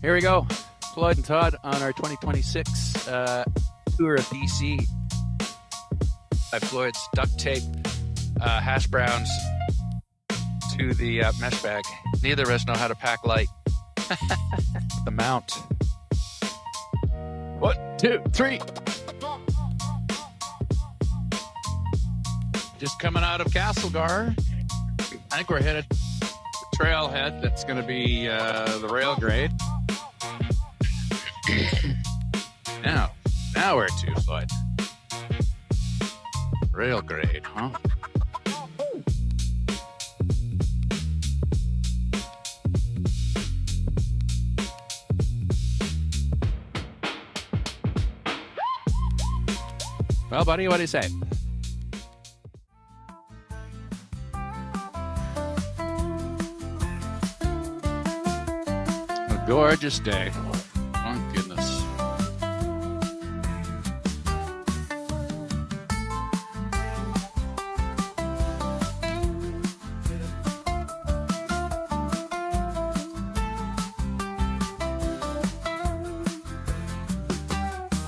Here we go. Floyd and Todd on our 2026 tour of BC. By Floyd's duct tape hash browns to the mesh bag. Neither of us know how to pack light. The mount. 1, 2, 3. Just coming out of Castlegar. I think we're headed to the trailhead. That's going to be the rail grade. Now where to, Floyd? Rail grade, huh? Well, buddy, what do you say? A gorgeous day. Oh, goodness.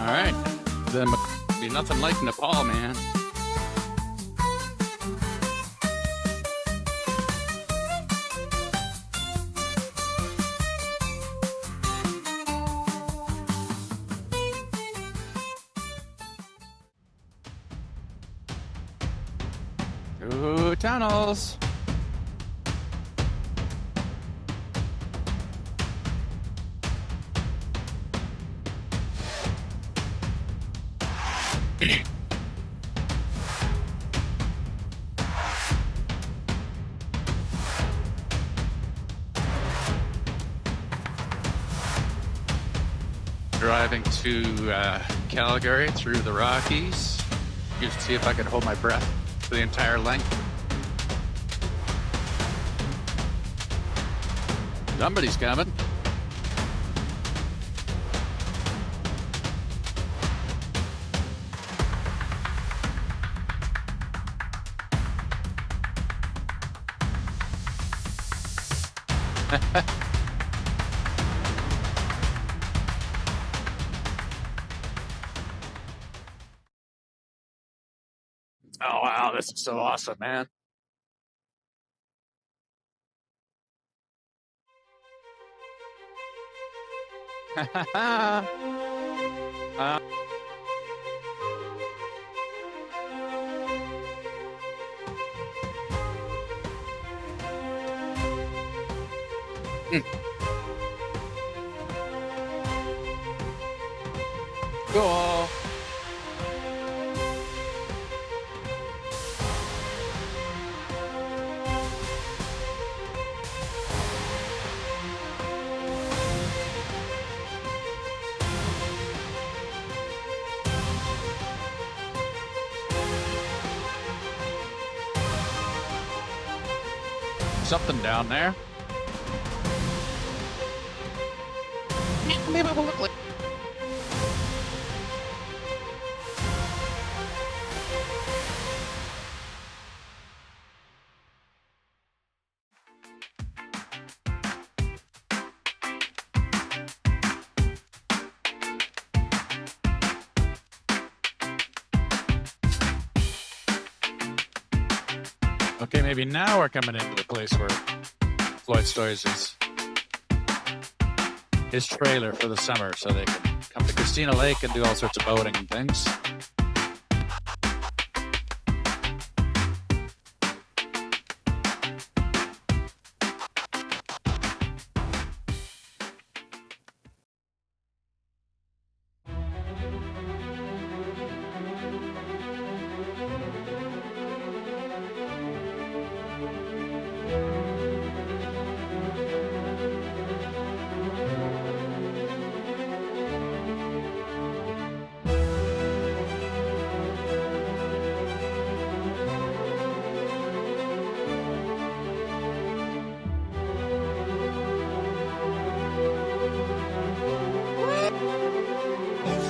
All right. Then be nothing like Nepal, man. Ooh, tunnels. Driving to Calgary through the Rockies. Just see if I can hold my breath for the entire length. Somebody's coming. Oh, wow, this is so awesome, man. Cool. Something down there. Maybe it will look like. Okay, maybe now we're coming into the place where Floyd stores his trailer for the summer, so they can come to Christina Lake and do all sorts of boating and things.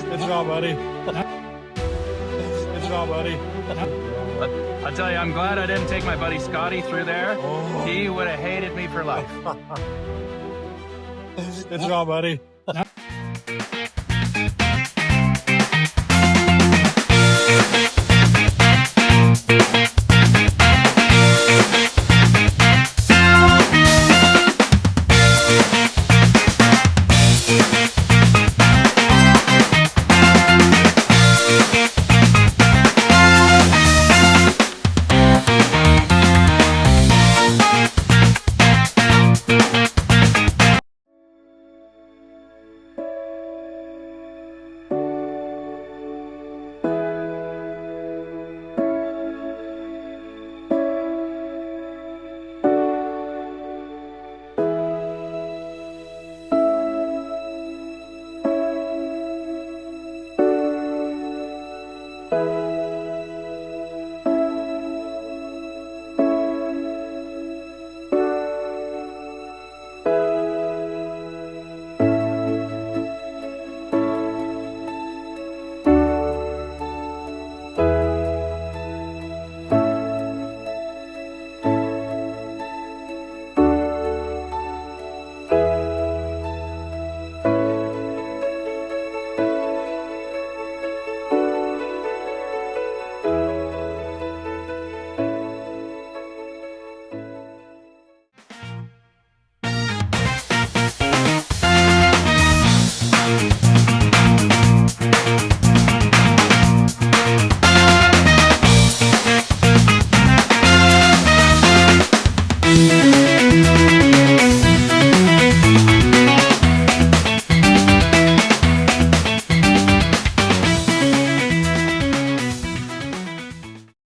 Good job, buddy. Good job, buddy. I'll tell you, I'm glad I didn't take my buddy Scotty through there. Oh. He would have hated me for life. Good job, buddy.